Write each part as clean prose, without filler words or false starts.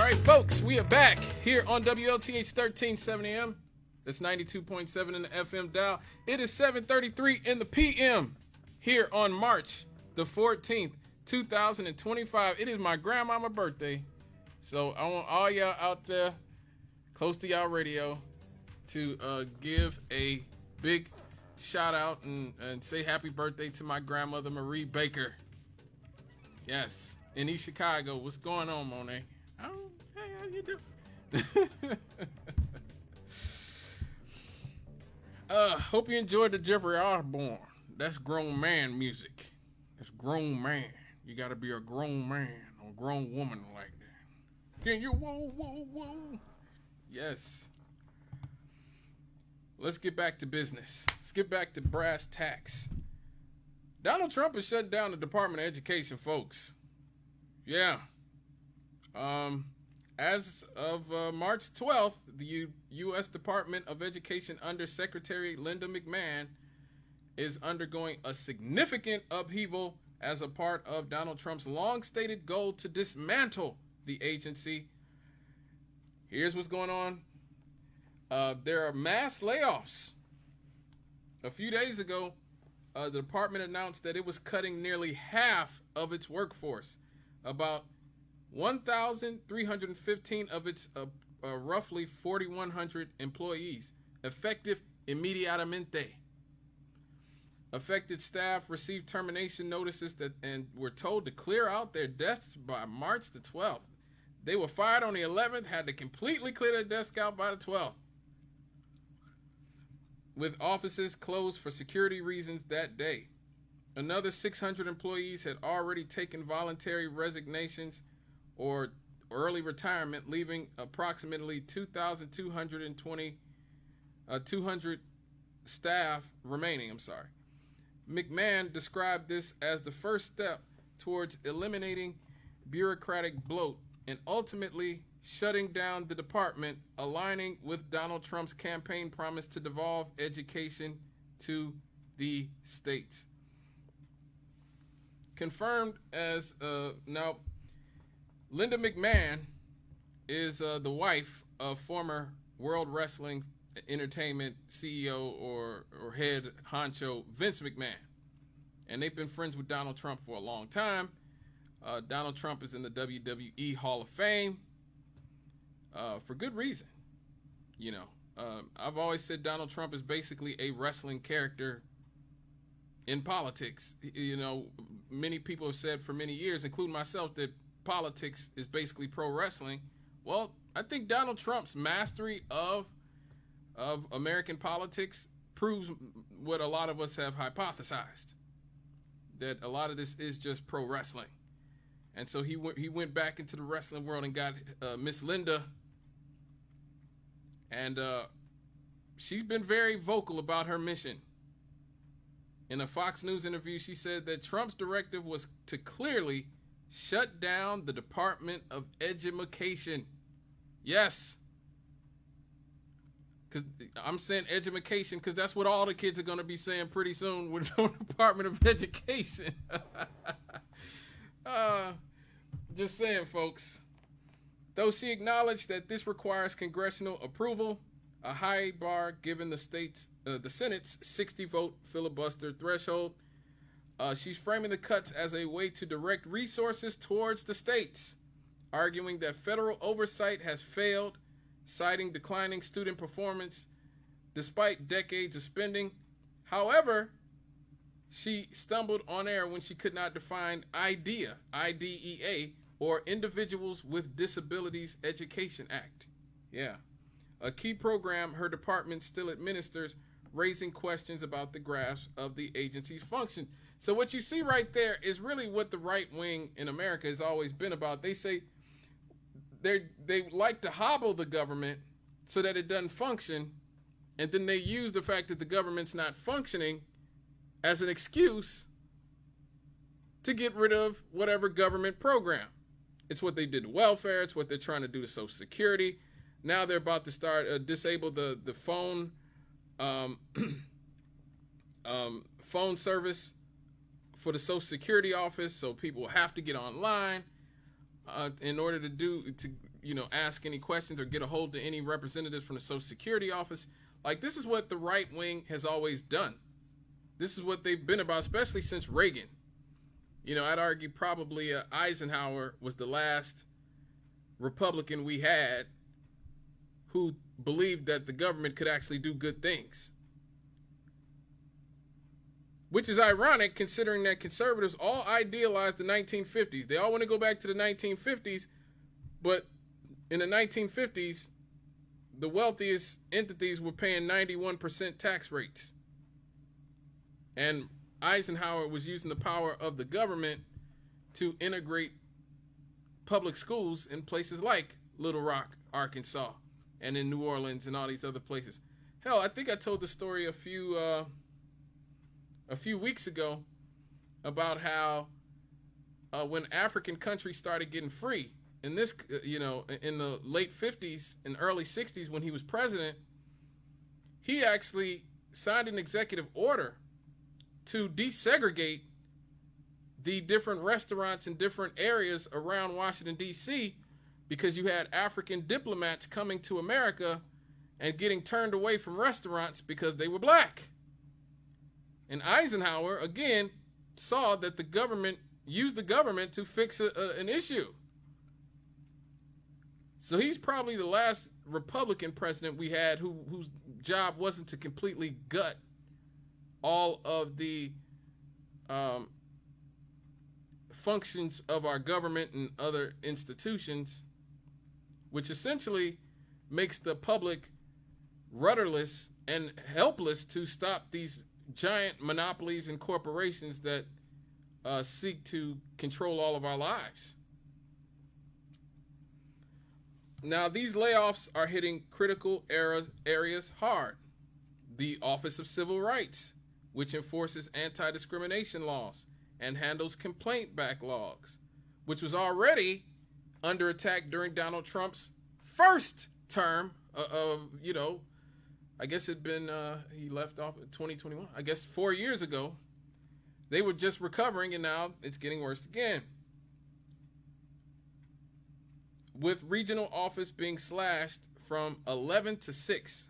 right, folks, we are back here on WLTH 1370 AM. That's 92.7 in the FM dial. It is 7:33 in the PM here on March the 14th, 2025. It is my grandmama's birthday. So I want all y'all out there close to y'all radio to give a big shout out and say happy birthday to my grandmother, Marie Baker. Yes, in East Chicago. What's going on, Monet? Oh, hey, how you doing? Hope you enjoyed the Jeffrey Osborne. That's grown man music. That's grown man. You gotta be a grown man or grown woman like that. Can you whoa, whoa, whoa? Yes. Let's get back to business. Let's get back to brass tacks. Donald Trump is shutting down the Department of Education, folks. Yeah. As of March 12th, the U.S. Department of Education under Secretary Linda McMahon is undergoing a significant upheaval as a part of Donald Trump's long-stated goal to dismantle the agency. Here's what's going on. There are mass layoffs. A few days ago, the department announced that it was cutting nearly half of its workforce, about 1,315 of its roughly 4,100 employees, effective immediatamente. Affected staff received termination notices and were told to clear out their desks by March the 12th. They were fired on the 11th, had to completely clear their desk out by the 12th. With offices closed for security reasons that day. Another 600 employees had already taken voluntary resignations or early retirement, leaving approximately 200 staff remaining. McMahon described this as the first step towards eliminating bureaucratic bloat and ultimately shutting down the department, aligning with Donald Trump's campaign promise to devolve education to the states. Confirmed as now, Linda McMahon is the wife of former World Wrestling Entertainment CEO or head honcho Vince McMahon. And they've been friends with Donald Trump for a long time. Donald Trump is in the WWE Hall of Fame for good reason. You know, I've always said Donald Trump is basically a wrestling character in politics. You know, many people have said for many years, including myself, that politics is basically pro wrestling. Well, I think Donald Trump's mastery of American politics proves what a lot of us have hypothesized, that a lot of this is just pro wrestling. And so he went back into the wrestling world and got Miss Linda, and she's been very vocal about her mission. In a Fox News interview, she said that Trump's directive was to clearly shut down the Department of Education. Yes. Because I'm saying education because that's what all the kids are going to be saying pretty soon with the Department of Education. Just saying, folks. Though she acknowledged that this requires congressional approval, a high bar given the Senate's 60-vote filibuster threshold, she's framing the cuts as a way to direct resources towards the states, arguing that federal oversight has failed, citing declining student performance despite decades of spending. However, she stumbled on air when she could not define IDEA, I-D-E-A, or Individuals with Disabilities Education Act. Yeah. A key program her department still administers, raising questions about the grasp of the agency's function. So what you see right there is really what the right wing in America has always been about. They say they like to hobble the government so that it doesn't function, and then they use the fact that the government's not functioning as an excuse to get rid of whatever government program. It's what they did to welfare. It's what they're trying to do to Social Security. Now they're about to start disable the phone phone service for the Social Security office, so people have to get online in order to ask any questions or get a hold of any representatives from the Social Security office. Like, this is what the right wing has always done. This is what they've been about, especially since Reagan. I'd argue probably Eisenhower was the last Republican we had who believed that the government could actually do good things. Which is ironic, considering that conservatives all idealize the 1950s. They all want to go back to the 1950s, but in the 1950s, the wealthiest entities were paying 91% tax rates. And Eisenhower was using the power of the government to integrate public schools in places like Little Rock, Arkansas, and in New Orleans and all these other places. Hell, I think I told the story a few weeks ago about how when African countries started getting free, in this, in the late 50s and early 60s when he was president, he actually signed an executive order to desegregate the different restaurants in different areas around Washington, D.C., because you had African diplomats coming to America and getting turned away from restaurants because they were black. And Eisenhower, again, saw that the government used the government to fix an issue. So he's probably the last Republican president we had whose job wasn't to completely gut all of the functions of our government and other institutions, which essentially makes the public rudderless and helpless to stop these giant monopolies and corporations that seek to control all of our lives. Now, these layoffs are hitting critical areas hard. The Office of Civil Rights, which enforces anti-discrimination laws and handles complaint backlogs, which was already under attack during Donald Trump's first term I guess it'd been, he left off in 2021. I guess 4 years ago. They were just recovering, and now it's getting worse again. With regional office being slashed from 11 to 6.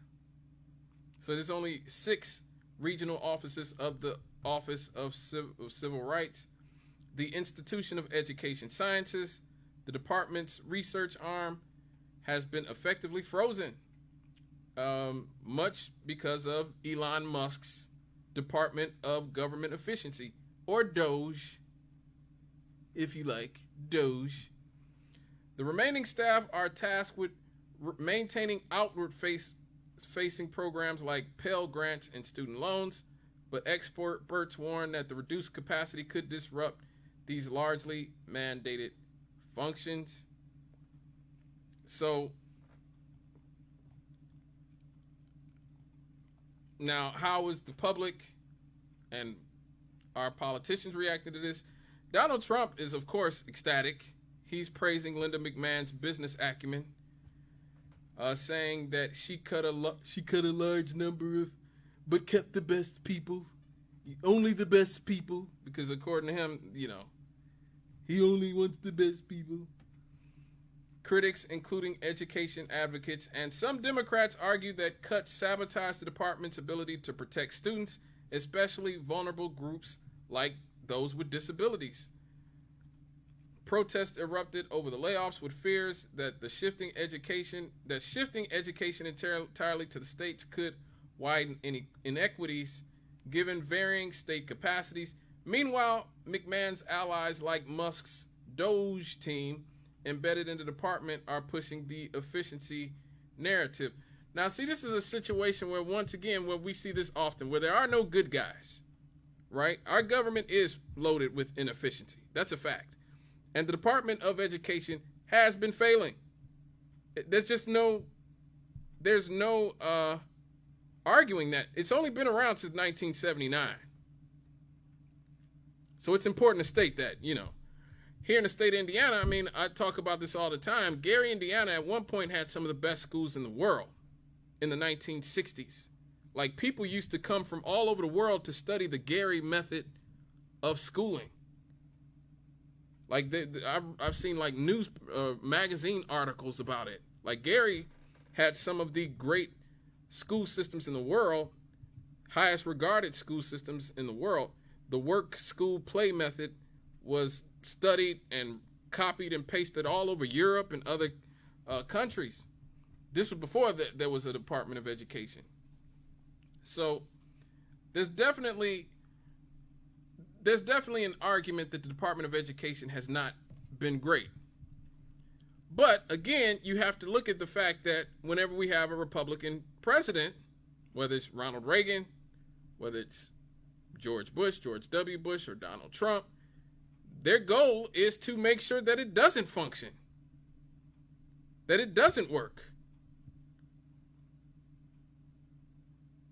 So there's only 6 regional offices of the Office of Civil Rights, the Institution of Education Sciences, the department's research arm has been effectively frozen, much because of Elon Musk's Department of Government Efficiency, or DOGE, if you like, DOGE. The remaining staff are tasked with maintaining outward-facing programs like Pell Grants and student loans, but experts warn that the reduced capacity could disrupt these largely mandated functions. So, now, how is the public and our politicians reacting to this? Donald Trump is, of course, ecstatic. He's praising Linda McMahon's business acumen, saying that she cut a large number of, but kept the best people, only the best people, because according to him, he only wants the best people. Critics, including education advocates and some Democrats, argue that cuts sabotage the department's ability to protect students, especially vulnerable groups like those with disabilities. Protests erupted over the layoffs, with fears that shifting education entirely to the states could widen inequities given varying state capacities. Meanwhile, McMahon's allies like Musk's DOGE team embedded in the department are pushing the efficiency narrative. Now, see, this is a situation where, once again, where we see this often, where there are no good guys, right? Our government is loaded with inefficiency. That's a fact. And the Department of Education has been failing. There's no arguing that. It's only been around since 1979. So it's important to state that, Here in the state of Indiana, I talk about this all the time. Gary, Indiana, at one point had some of the best schools in the world in the 1960s. Like, people used to come from all over the world to study the Gary method of schooling. Like I've seen like news magazine articles about it. Like Gary had some of the great school systems in the world, highest regarded school systems in the world. The work, school, play method was studied and copied and pasted all over Europe and other countries. This was before there was a Department of Education. So there's definitely an argument that the Department of Education has not been great. But again, you have to look at the fact that whenever we have a Republican president, whether it's Ronald Reagan, whether it's George Bush, George W. Bush, or Donald Trump, their goal is to make sure that it doesn't function, that it doesn't work.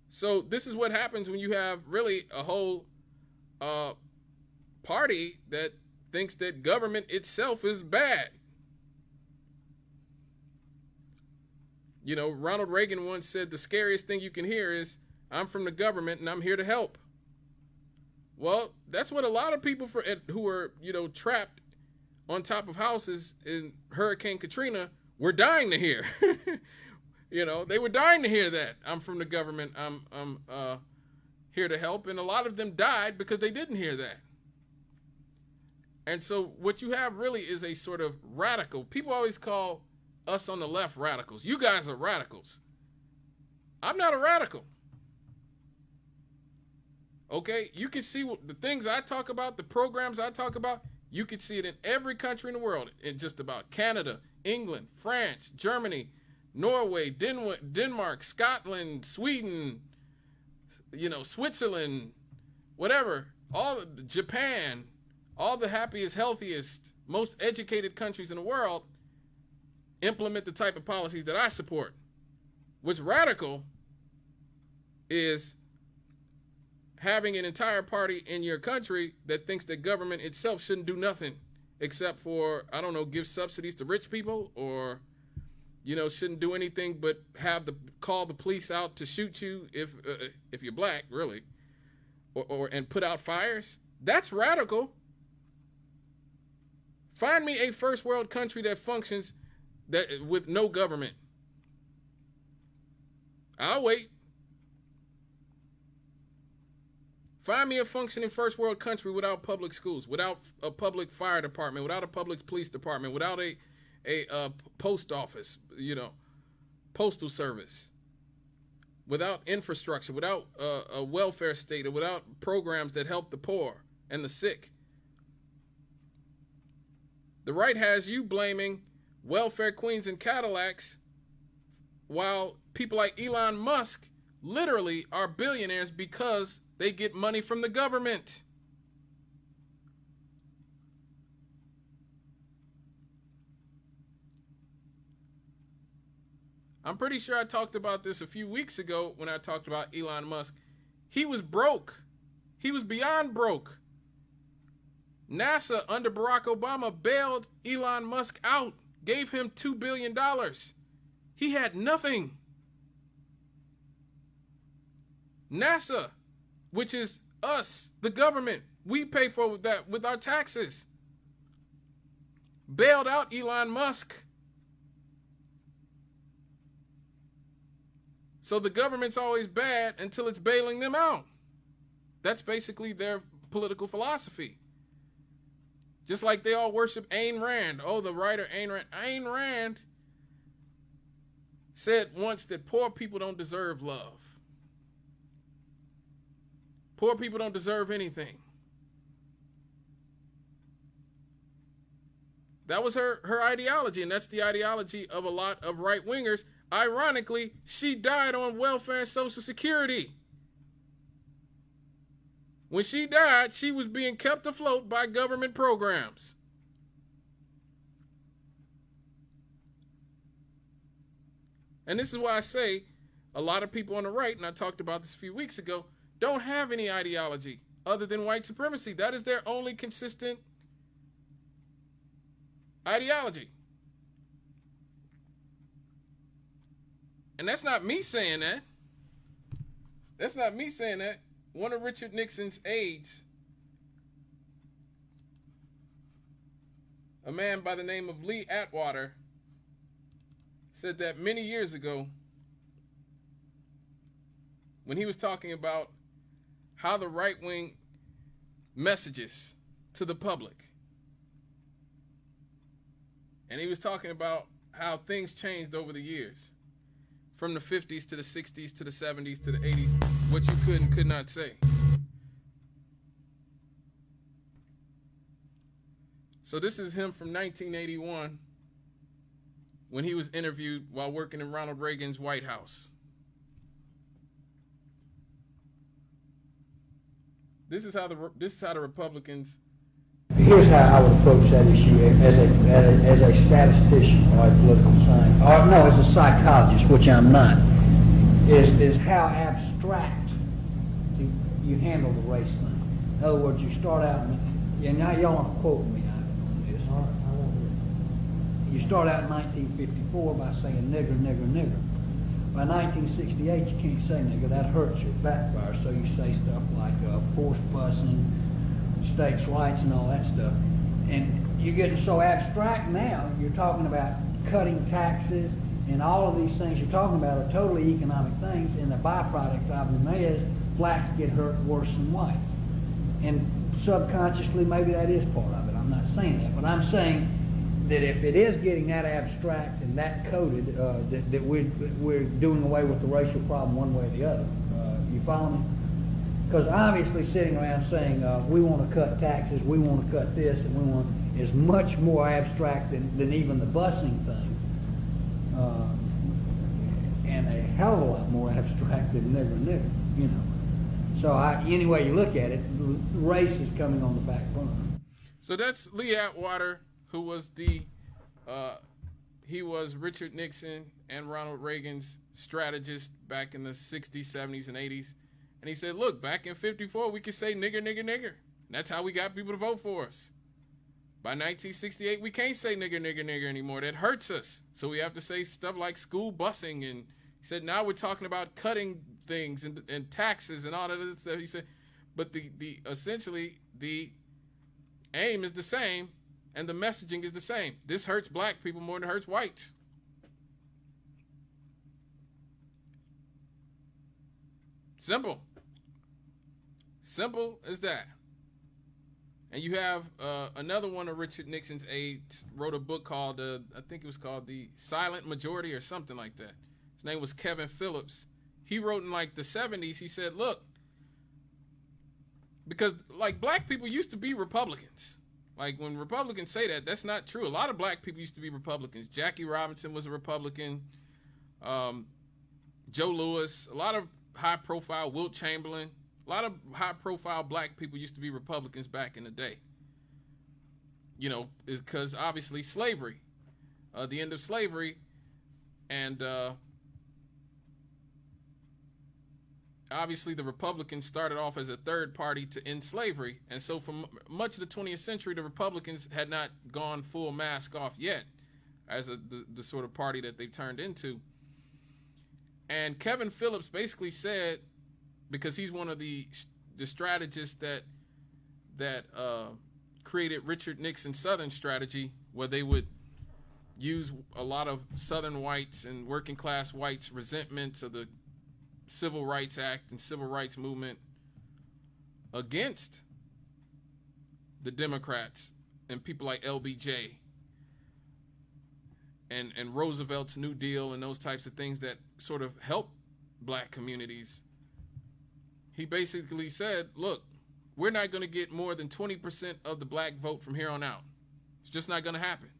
So this is what happens when you have really a whole party that thinks that government itself is bad. You know, Ronald Reagan once said the scariest thing you can hear is, "I'm from the government and I'm here to help." Well, that's what a lot of people who are, you know, trapped on top of houses in Hurricane Katrina were dying to hear. You know, they were dying to hear that. "I'm from the government. I'm here to help." And a lot of them died because they didn't hear that. And so what you have really is a sort of radical. People always call us on the left radicals. You guys are radicals. I'm not a radical. Okay? You can see the things I talk about, the programs I talk about, you can see it in every country in the world. In just about Canada, England, France, Germany, Norway, Denmark, Scotland, Sweden, you know, Switzerland, whatever, Japan, all the happiest, healthiest, most educated countries in the world implement the type of policies that I support. What's radical is having an entire party in your country that thinks that government itself shouldn't do nothing except for, I don't know, give subsidies to rich people, or, you know, shouldn't do anything but call the police out to shoot you if you're black, really, and put out fires. That's radical. Find me a first world country that functions with no government. I'll wait. Find me a functioning first world country without public schools, without a public fire department, without a public police department, without a post office, you know, postal service, without infrastructure, without a welfare state, or without programs that help the poor and the sick. The right has you blaming welfare queens and Cadillacs, while people like Elon Musk literally are billionaires because they get money from the government. I'm pretty sure I talked about this a few weeks ago when I talked about Elon Musk. He was broke. He was beyond broke. NASA under Barack Obama bailed Elon Musk out, gave him $2 billion. He had nothing. NASA, which is us, the government, we pay for that with our taxes, bailed out Elon Musk. So the government's always bad until it's bailing them out. That's basically their political philosophy. Just like they all worship Ayn Rand. Oh, the writer Ayn Rand. Ayn Rand said once that poor people don't deserve love. Poor people don't deserve anything. That was her ideology, and that's the ideology of a lot of right-wingers. Ironically, she died on welfare and Social Security. When she died, she was being kept afloat by government programs. And this is why I say a lot of people on the right, and I talked about this a few weeks ago, don't have any ideology other than white supremacy. That is their only consistent ideology. And that's not me saying that. That's not me saying that. One of Richard Nixon's aides a man by the name of Lee Atwater said that many years ago, when he was talking about how the right-wing messages to the public, and he was talking about how things changed over the years, from the 50s to the 60s to the 70s to the 80s, what you could and could not say. So this is him from 1981 when he was interviewed while working in Ronald Reagan's White House. This is how the Republicans. Here's how I would approach that issue as a statistician or a political scientist, or no, as a psychologist, which I'm not, is how abstract you handle the race thing. In other words, you start out, and now y'all aren't quoting me on this. You start out in 1954 by saying nigger, nigger, nigger. By 1968, you can't say nigger. That hurts you, backfires. So you say stuff like forced busing, states' rights, and all that stuff. And you're getting so abstract now. You're talking about cutting taxes, and all of these things you're talking about are totally economic things. And the byproduct of them is blacks get hurt worse than whites. And subconsciously, maybe that is part of it. I'm not saying that, but I'm saying that if it is getting that abstract and that coded, that we're doing away with the racial problem one way or the other. You follow me? Because obviously sitting around saying we want to cut taxes, we want to cut this, and we want is much more abstract than even the busing thing, and a hell of a lot more abstract than nigger, nigger, you know. So any way you look at it, race is coming on the back burner. So that's Lee Atwater, who was he was Richard Nixon and Ronald Reagan's strategist back in the 60s, 70s, and 80s. And he said, look, back in 54, we could say nigger, nigger, nigger. And that's how we got people to vote for us. By 1968, we can't say nigger, nigger, nigger anymore. That hurts us. So we have to say stuff like school busing. And he said, now we're talking about cutting things and taxes and all that other stuff. He said, but essentially the aim is the same. And the messaging is the same. This hurts black people more than it hurts whites. Simple. Simple as that. And you have another one of Richard Nixon's aides wrote a book called, I think it was called The Silent Majority or something like that. His name was Kevin Phillips. He wrote in like the 70s, he said, look, because like black people used to be Republicans. Like when Republicans say that, that's not true. A lot of black people used to be Republicans. Jackie Robinson was a Republican. Joe Louis, a lot of high profile, Wilt Chamberlain, a lot of high profile black people used to be Republicans back in the day. You know, because obviously slavery, the end of slavery, and obviously the Republicans started off as a third party to end slavery. And so for much of the 20th century, the Republicans had not gone full mask off yet as the sort of party that they turned into. And Kevin Phillips basically said, because he's one of the strategists that created Richard Nixon's Southern strategy, where they would use a lot of Southern whites and working class whites' resentments of the Civil Rights Act and Civil Rights Movement against the Democrats and people like LBJ and Roosevelt's New Deal and those types of things that sort of help black communities. He basically said, look, we're not going to get more than 20% of the black vote from here on out. It's just not going to happen.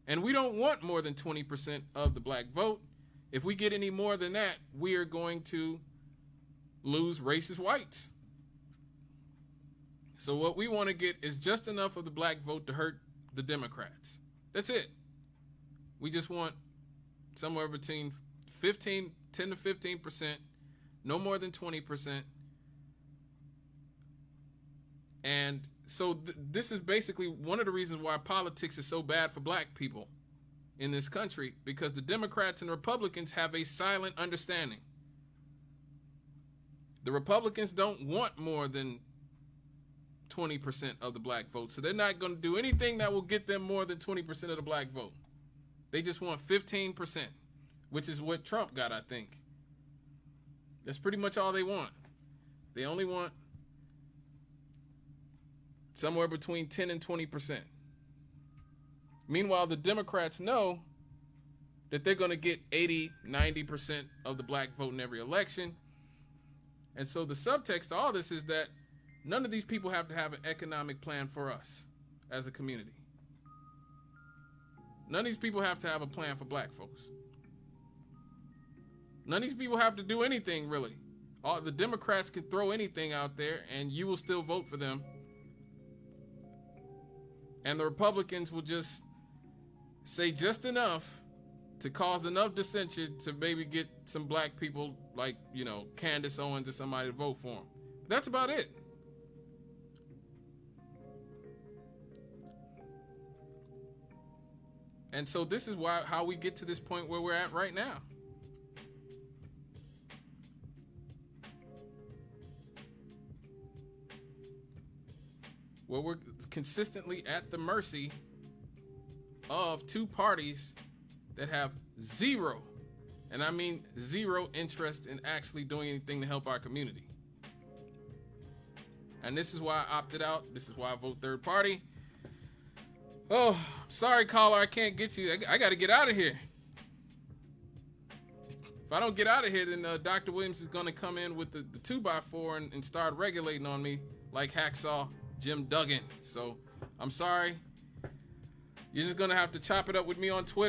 And we don't want more than 20% of the black vote. If we get any more than that, we are going to lose racist whites. So what we want to get is just enough of the black vote to hurt the Democrats. That's it. We just want somewhere between 10 to 15%, no more than 20%. And so this is basically one of the reasons why politics is so bad for black people in this country, because the Democrats and Republicans have a silent understanding. The Republicans don't want more than 20% of the black vote. So they're not going to do anything that will get them more than 20% of the black vote. They just want 15%, which is what Trump got, I think. That's pretty much all they want. They only want somewhere between 10 and 20%. Meanwhile, the Democrats know that they're going to get 80, 90% of the black vote in every election. And so the subtext to all this is that none of these people have to have an economic plan for us as a community. None of these people have to have a plan for black folks. None of these people have to do anything, really. All the Democrats can throw anything out there and you will still vote for them. And the Republicans will just say just enough to cause enough dissension to maybe get some black people like, you know, Candace Owens or somebody to vote for them. But that's about it. And so this is how we get to this point where we're at right now. Where we're consistently at the mercy of two parties that have zero, and I mean zero, interest in actually doing anything to help our community. And this is why I opted out. This is why I vote third party. Oh, sorry, caller, I can't get you. I got to get out of here. If I don't get out of here, then Dr. Williams is going to come in with the 2x4 and start regulating on me like Hacksaw Jim Duggan. So I'm sorry. You're just going to have to chop it up with me on Twitter.